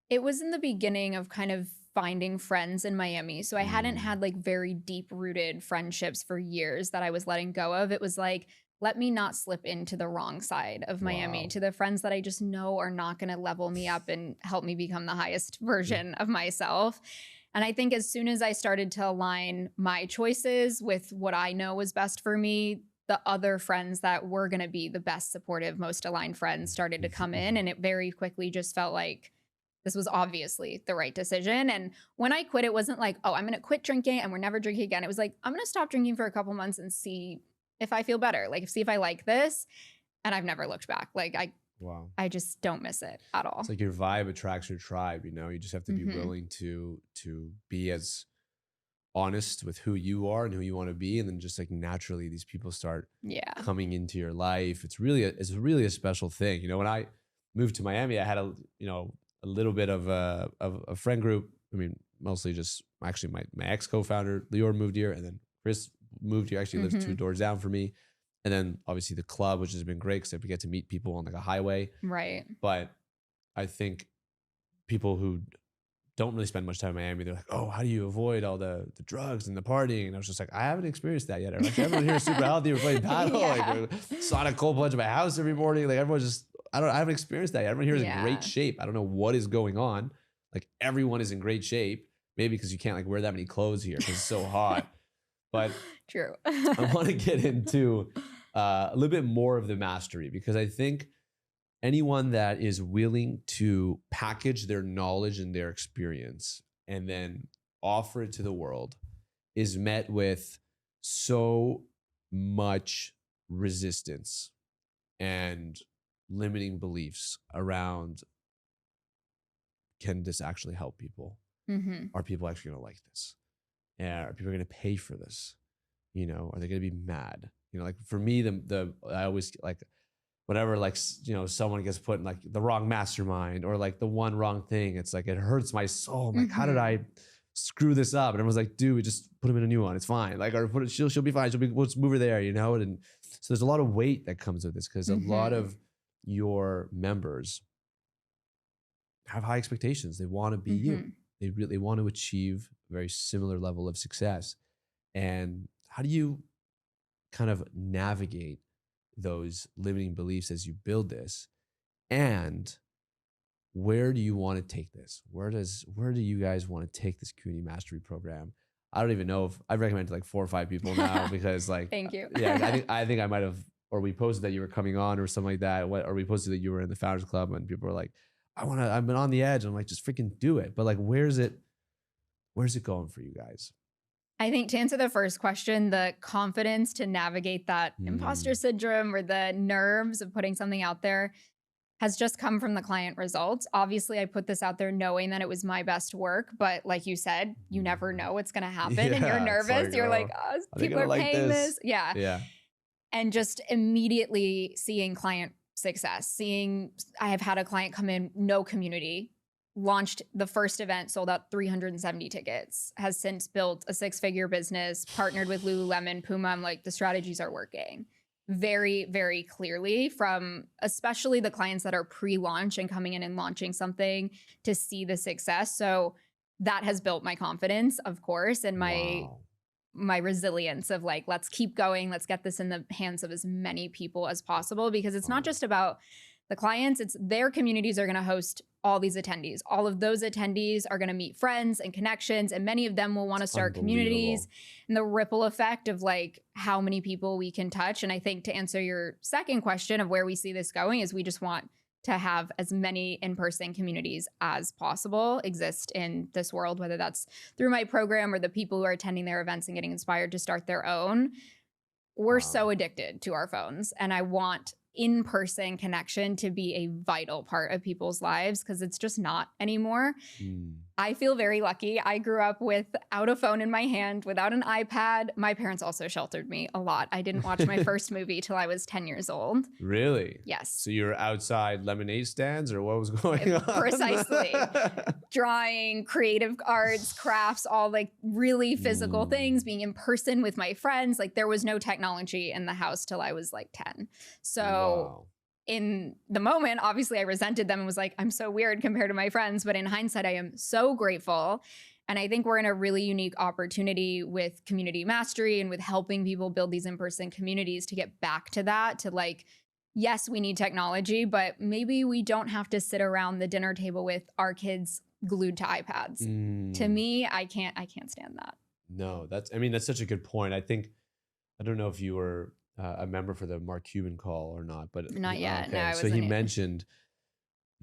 It was in the beginning of kind of finding friends in Miami. So I hadn't had like very deep rooted friendships for years that I was letting go of. It was like, let me not slip into the wrong side of Miami, to the friends that I just know are not going to level me up and help me become the highest version of myself. And I think as soon as I started to align my choices with what I know was best for me, the other friends that were going to be the best supportive, most aligned friends started to come in. And it very quickly just felt like this was obviously the right decision. And when I quit, it wasn't like, oh, I'm going to quit drinking and we're never drinking again. It was like, I'm going to stop drinking for a couple months and see if I feel better, like see if I like this. And I've never looked back. Like I just don't miss it at all. It's like your vibe attracts your tribe, you just have to be willing to be as honest with who you are and who you want to be. And then just like naturally these people start coming into your life. It's really a special thing. When I moved to Miami, I had a little bit of a friend group. I mean, mostly just actually my ex co-founder, Lior, moved here, and then Chris moved here, actually lives 2 doors down from me. And then obviously the club, which has been great because I get to meet people on like a highway. Right. But I think people who don't really spend much time in Miami, they're like, oh, how do you avoid all the drugs and the partying? And I was just like, I haven't experienced that yet. Like, everyone here is super healthy. We're playing paddle. Like, we're sauna a cold plunge at my house every morning. Like everyone's just, I haven't experienced that yet. Everyone here is in great shape. I don't know what is going on. Like everyone is in great shape. Maybe because you can't like wear that many clothes here because it's so hot. But true. I want to get into a little bit more of the mastery, because I think anyone that is willing to package their knowledge and their experience and then offer it to the world is met with so much resistance and limiting beliefs around, can this actually help people? Are people actually going to like this? Are people going to pay for this? Are they going to be mad? Like for me, I always like, whenever like, someone gets put in like the wrong mastermind or like the one wrong thing, it's like, it hurts my soul. I'm like, how did I screw this up? And everyone's like, dude, we just put him in a new one. It's fine. Like, or she'll be fine. We'll just move her there, And so there's a lot of weight that comes with this, because a lot of your members have high expectations. They want to be you. They really want to achieve a very similar level of success. And how do you kind of navigate those limiting beliefs as you build this? And where do you want to take this? Where do you guys want to take this community mastery program? I don't even know if I've recommended like 4 or 5 people now because like, thank you. Yeah, I think I might have, or we posted that you were coming on or something like that. Or we posted that you were in the Founders Club and people were like, I've been on the edge. I'm like, just freaking do it. But like, where's it going for you guys? I think to answer the first question, the confidence to navigate that imposter syndrome or the nerves of putting something out there has just come from the client results. Obviously, I put this out there knowing that it was my best work, but like you said, you never know what's going to happen and you're nervous. You're like, oh, people are paying this. Yeah. And just immediately seeing client success, I have had a client come in, no community, launched the first event, sold out 370 tickets, has since built a 6-figure business, partnered with Lululemon, Puma. I'm like, the strategies are working very, very clearly, from especially the clients that are pre-launch and coming in and launching something to see the success. So that has built my confidence, of course, and my resilience of like, let's keep going. Let's get this in the hands of as many people as possible, because it's not just about the clients, it's their communities are going to host all these attendees. All of those attendees are going to meet friends and connections, and many of them will want to start communities, and the ripple effect of like how many people we can touch. And I think to answer your second question of where we see this going is we just want to have as many in-person communities as possible exist in this world, whether that's through my program or the people who are attending their events and getting inspired to start their own. We're so addicted to our phones, and I want in-person connection to be a vital part of people's lives, because it's just not anymore. I feel very lucky. I grew up without a phone in my hand, without an iPad. My parents also sheltered me a lot. I didn't watch my first movie till I was 10 years old. Really? Yes. So you were outside lemonade stands, or what was going on? Precisely. Drawing, creative arts, crafts, all like really physical things, being in person with my friends. Like there was no technology in the house till I was like 10. So in the moment, obviously I resented them and was like, I'm so weird compared to my friends. But in hindsight, I am so grateful. And I think we're in a really unique opportunity with community mastery and with helping people build these in-person communities to get back to that, to like, yes, we need technology, but maybe we don't have to sit around the dinner table with our kids glued to iPads. To me, I can't stand that. No, that's such a good point. I don't know if you were a member for the Mark Cuban call or not, but not yet. Okay. No, I so wasn't. he mentioned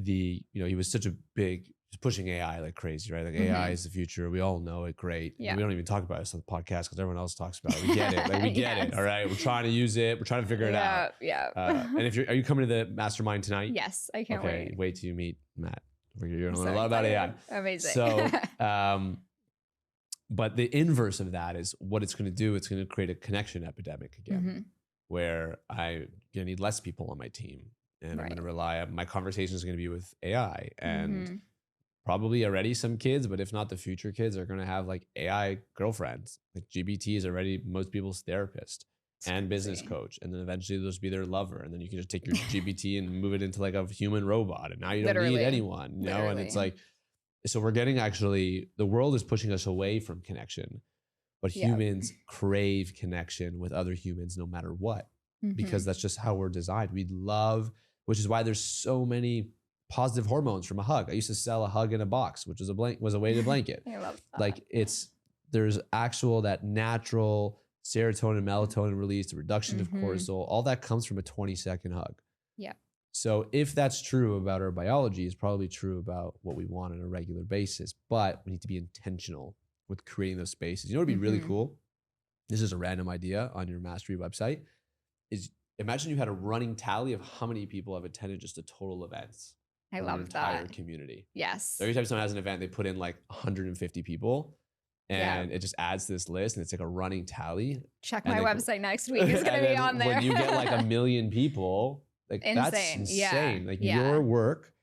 he was such a big, pushing AI like crazy, right? Like AI is the future. We all know it great. Yeah. We don't even talk about it on the podcast because everyone else talks about it. We get it. Like we get it. All right. We're trying to use it. We're trying to figure it out. Yeah. And are you coming to the mastermind tonight? Yes, I can't wait. Wait till you meet Matt. You're gonna learn So a lot about AI. Amazing. So, but the inverse of that is what it's going to do. It's going to create a connection epidemic again, where I'm going to need less people on my team, and I'm going to rely on my conversation is going to be with AI, and probably already some kids, but if not the future kids, are going to have like AI girlfriends. Like GBT is already most people's therapist and business coach, and then eventually they'll just be their lover, and then you can just take your GBT and move it into like a human robot, and now you don't need anyone, you know. And it's like, so we're getting, actually the world is pushing us away from connection, but humans crave connection with other humans no matter what, because that's just how we're designed. We love, which is why there's so many positive hormones from a hug. I used to sell a hug in a box, which was a weighted blanket. I love that. Like there's actual, that natural serotonin, melatonin release, the reduction of cortisol, all that comes from a 20-second hug. Yeah. So if that's true about our biology, it's probably true about what we want on a regular basis, but we need to be intentional with creating those spaces. You know what would be really cool? This is a random idea on your mastery website, is imagine you had a running tally of how many people have attended just the total events. I love entire that. community. Yes. So every time someone has an event, they put in like 150 people, and it just adds to this list, and it's like a running tally. Check my website next week. It's going to be on there. When you get like 1 million people, like that's insane. Like your work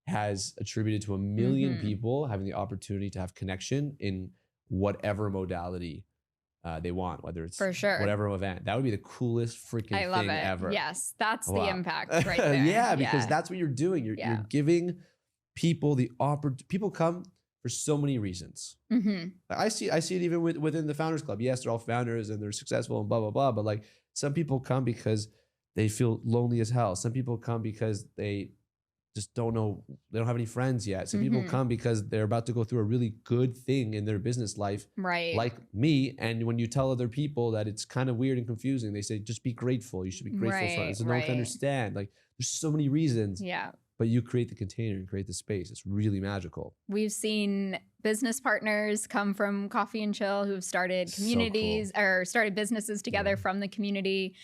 has attributed to 1 million people having the opportunity to have connection in whatever modality they want, whether it's whatever event. That would be the coolest freaking thing ever. Yes, that's the impact right there. Because that's what you're doing. You're giving people the opportunity. People come for so many reasons. I see it even within the Founders Club. Yes, they're all founders and they're successful and blah, blah, blah. But like, some people come because they feel lonely as hell. Some people come because they just don't know, they don't have any friends yet. Some people come because they're about to go through a really good thing in their business life, like me. And when you tell other people that it's kind of weird and confusing, they say, just be grateful. You should be grateful for it. So no one can understand. Like, there's so many reasons. Yeah. But you create the container and create the space. It's really magical. We've seen business partners come from Coffee and Chill who've started communities or started businesses together from the community.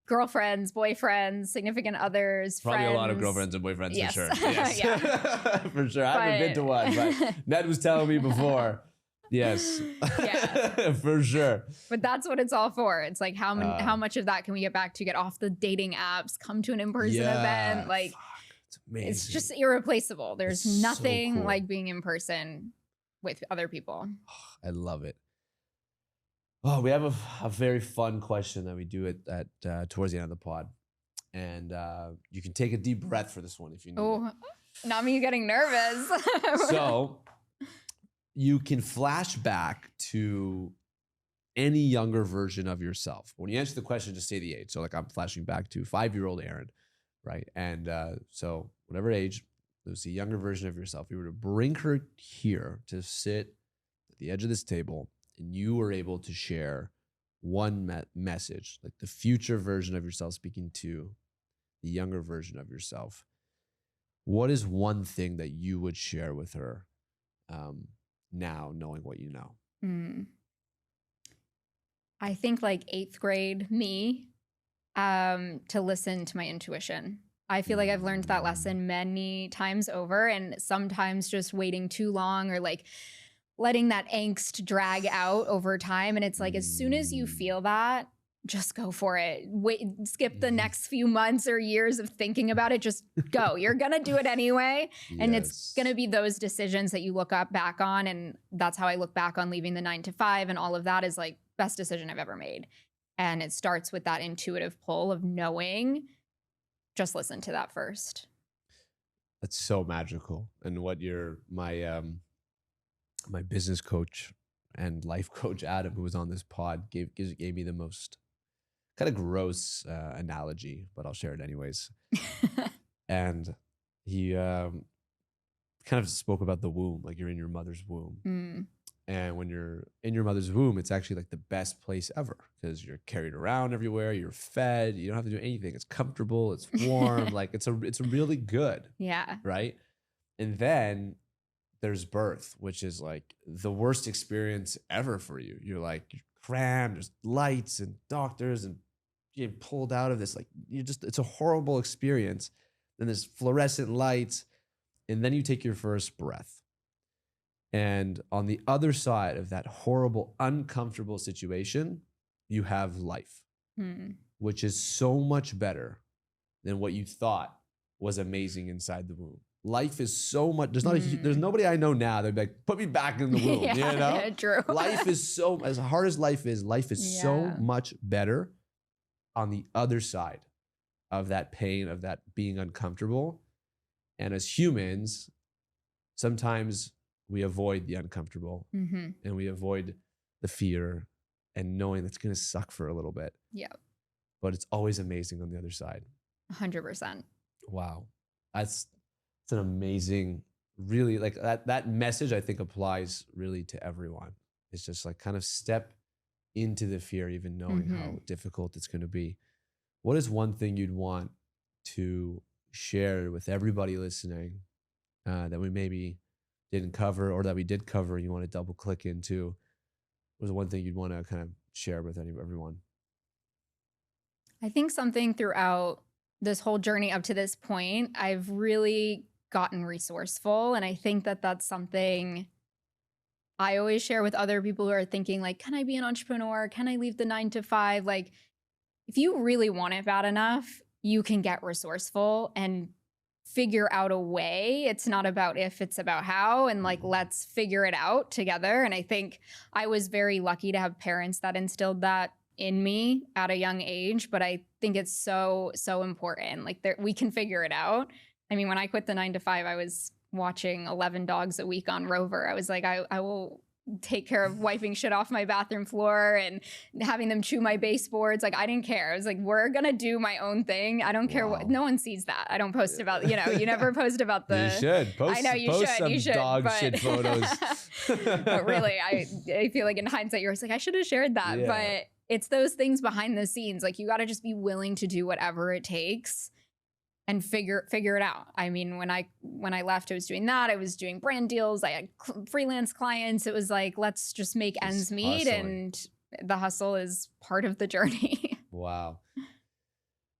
Girlfriends, boyfriends, significant others, Probably friends. a lot of girlfriends and boyfriends for sure. Yes. For sure. I haven't been to one, but Ned was telling me before. Yes. For sure. But that's what it's all for. It's like how much of that can we get back to, get off the dating apps, come to an in-person event, like amazing. It's just irreplaceable. There's It's so nothing cool. like being in person with other people. I love it. Oh, we have a very fun question that we do at towards the end of the pod. And you can take a deep breath for this one if you need it. Oh, not me getting nervous. So you can flash back to any younger version of yourself. When you answer the question, just say the age. So like I'm flashing back to 5-year-old Aaron, right? And so whatever age, there's a younger version of yourself. You were to bring her here to sit at the edge of this table, and you were able to share one message, like the future version of yourself speaking to the younger version of yourself. What is one thing that you would share with her now, knowing what you know? I think like 8th grade me, to listen to my intuition. I feel like I've learned that lesson many times over, and sometimes just waiting too long or like letting that angst drag out over time. And it's like, as soon as you feel that, just go for it. Wait, skip the next few months or years of thinking about it. Just go. You're going to do it anyway. And it's going to be those decisions that you look up back on. And that's how I look back on leaving the 9 to 5 and all of that is like best decision I've ever made. And it starts with that intuitive pull of knowing, just listen to that first. That's so magical. And what my business coach and life coach, Adam, who was on this pod, gave me the most kind of gross analogy, but I'll share it anyways. And he kind of spoke about the womb, like you're in your mother's womb. And when you're in your mother's womb, it's actually like the best place ever because you're carried around everywhere, you're fed, you don't have to do anything. It's comfortable, it's warm, like it's really good. Yeah. Right? And then there's birth, which is like the worst experience ever for you. You're crammed, there's lights and doctors and you're pulled out of this. Like it's a horrible experience. Then there's fluorescent lights and then you take your first breath. And on the other side of that horrible, uncomfortable situation, you have life, which is so much better than what you thought was amazing inside the womb. Life is so much, there's nobody I know now that'd be like, put me back in the womb, you know? Yeah, true. Life is so, as hard as life is so much better on the other side of that pain, of that being uncomfortable. And as humans, sometimes we avoid the uncomfortable and we avoid the fear and knowing that's going to suck for a little bit. Yeah. But it's always amazing on the other side. 100%. Wow. It's an amazing, really like that message I think applies really to everyone. It's just like kind of step into the fear, even knowing how difficult it's going to be. What is one thing you'd want to share with everybody listening that we maybe didn't cover or that we did cover and you want to double click into? What was one thing you'd want to kind of share with everyone? I think something throughout this whole journey up to this point, I've really gotten resourceful. And I think that that's something I always share with other people who are thinking like, can I be an entrepreneur? Can I leave the 9 to 5? Like, if you really want it bad enough, you can get resourceful and figure out a way. It's not about if, it's about how, and like, let's figure it out together. And I think I was very lucky to have parents that instilled that in me at a young age, but I think it's so important. Like we can figure it out. I mean, when I quit the 9 to 5, I was watching 11 dogs a week on Rover. I was like, I will take care of wiping shit off my bathroom floor and having them chew my baseboards. Like, I didn't care. I was like, we're going to do my own thing. I don't care what, no one sees that. I don't post about, you never post about the. You should post. I know you post should. You should. Dog shit photos. But really, I feel like in hindsight, you're like, I should have shared that. Yeah. But it's those things behind the scenes. Like, you got to just be willing to do whatever it takes and figure it out. I mean, when I left, I was doing that. I was doing brand deals. I had freelance clients. It was like, let's just make ends meet. And the hustle is part of the journey. Wow.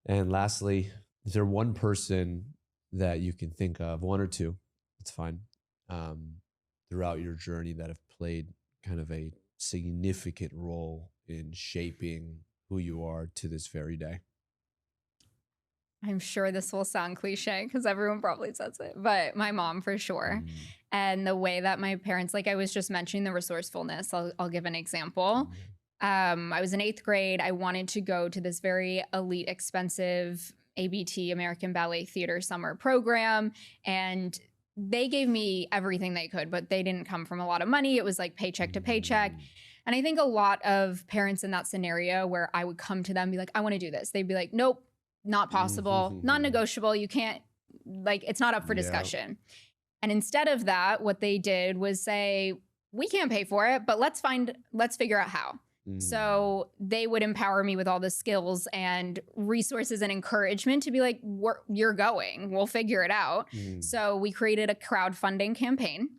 And lastly, is there one person that you can think of, one or two, it's fine, throughout your journey that have played kind of a significant role in shaping who you are to this very day? I'm sure this will sound cliche because everyone probably says it, but my mom for sure. And the way that my parents, like I was just mentioning the resourcefulness, I'll give an example. I was in 8th grade. I wanted to go to this very elite, expensive ABT, American Ballet Theater summer program. And they gave me everything they could, but they didn't come from a lot of money. It was like paycheck to paycheck. And I think a lot of parents in that scenario where I would come to them and be like, I want to do this. They'd be like, nope, not possible, non-negotiable. You can't, like, it's not up for discussion. And instead of that, what they did was say, we can't pay for it, but let's figure out how. So they would empower me with all the skills and resources and encouragement to be like, you're going, we'll figure it out. So we created a crowdfunding campaign.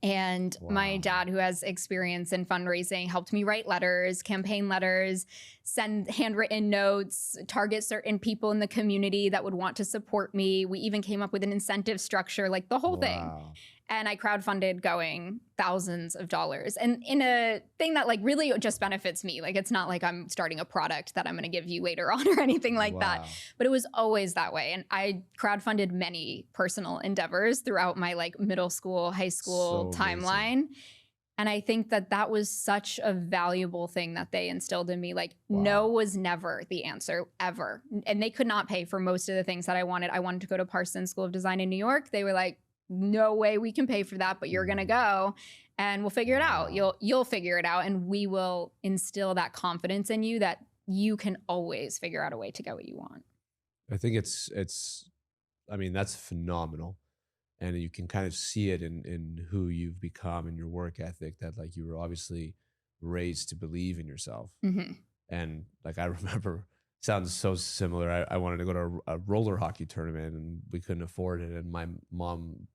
And my dad, who has experience in fundraising, helped me write letters, campaign letters, send handwritten notes, target certain people in the community that would want to support me. We even came up with an incentive structure, like the whole thing. And I crowdfunded going thousands of dollars. And in a thing that like really just benefits me. Like it's not like I'm starting a product that I'm going to give you later on or anything like that. But it was always that way. And I crowdfunded many personal endeavors throughout my like middle school, high school timeline. And I think that that was such a valuable thing that they instilled in me. Like no was never the answer ever. And they could not pay for most of the things that I wanted. I wanted to go to Parsons School of Design in New York. They were like, no way we can pay for that, but you're going to go and we'll figure it out. You'll figure it out. And we will instill that confidence in you that you can always figure out a way to get what you want. I think I mean, that's phenomenal. And you can kind of see it in who you've become and your work ethic, that like you were obviously raised to believe in yourself. And like, I remember, sounds so similar. I wanted to go to a roller hockey tournament and we couldn't afford it. And my mom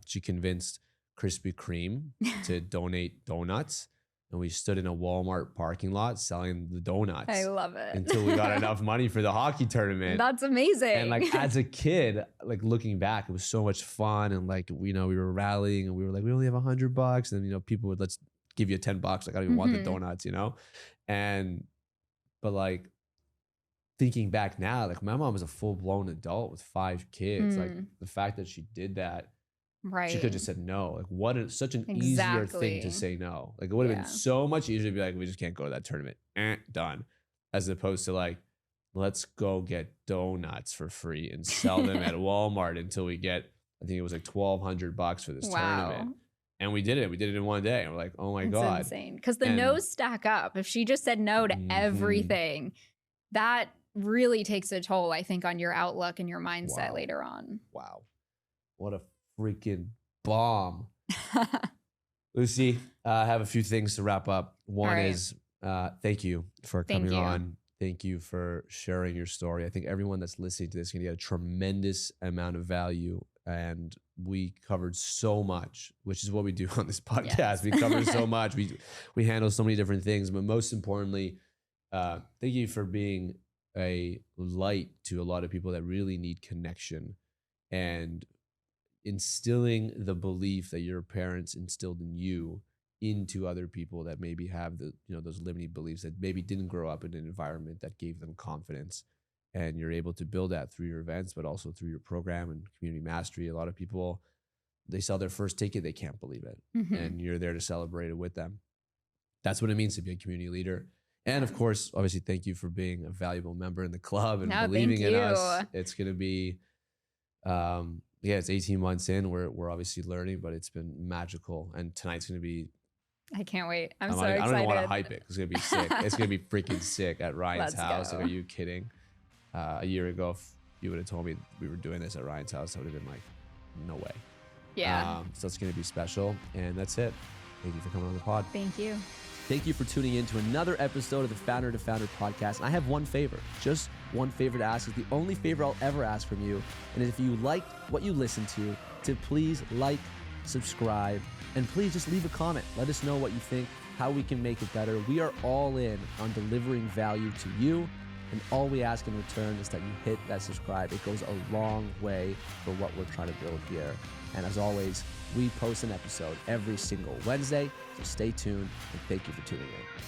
she convinced Krispy Kreme to donate donuts. And we stood in a Walmart parking lot selling the donuts. I love it. Until we got enough money for the hockey tournament. That's amazing. And like as a kid, like looking back, it was so much fun. And like, we were rallying and we were like, we only have $100. And people would, let's give you $10. Like, I don't even want the donuts, but like, thinking back now, like my mom was a full-blown adult with 5 kids. Like the fact that she did that, she could have just said no. Like such an easier thing to say no. Like it would have been so much easier to be like, we just can't go to that tournament. Done. As opposed to like, let's go get donuts for free and sell them at Walmart until we get, I think it was like $1,200 for this tournament. And we did it. We did it in one day. And we're like, oh my God. That's insane. Because the no's stack up. If she just said no to everything, that really takes a toll, I think, on your outlook and your mindset later on. Wow. What a freaking bomb. Lucy, I have a few things to wrap up. One is thank you for coming on. Thank you for sharing your story. I think everyone that's listening to this is going to get a tremendous amount of value. And we covered so much, which is what we do on this podcast. Yes. We cover so much. We handle so many different things. But most importantly, thank you for being a light to a lot of people that really need connection, and instilling the belief that your parents instilled in you into other people that maybe have the those limiting beliefs, that maybe didn't grow up in an environment that gave them confidence. And you're able to build that through your events, but also through your program and community mastery. A lot of people, they sell their first ticket, they can't believe it, and you're there to celebrate it with them. That's what it means to be a community leader. And of course, obviously, thank you for being a valuable member in the club and believing in us. It's going to be, it's 18 months in. We're obviously learning, but it's been magical. And tonight's going to be, I can't wait. I'm so excited. I don't even want to hype it. It's going to be sick. It's going to be freaking sick at Ryan's house. Like, are you kidding? A year ago, if you would have told me we were doing this at Ryan's house, I would have been like, no way. Yeah. So it's going to be special. And that's it. Thank you for coming on the pod. Thank you. Thank you for tuning in to another episode of the Founder2Founder podcast. And I have one favor, just one favor to ask. It's the only favor I'll ever ask from you. And if you liked what you listened to please like, subscribe, and please just leave a comment. Let us know what you think, how we can make it better. We are all in on delivering value to you. And all we ask in return is that you hit that subscribe. It goes a long way for what we're trying to build here. And as always, we post an episode every single Wednesday. So stay tuned and thank you for tuning in.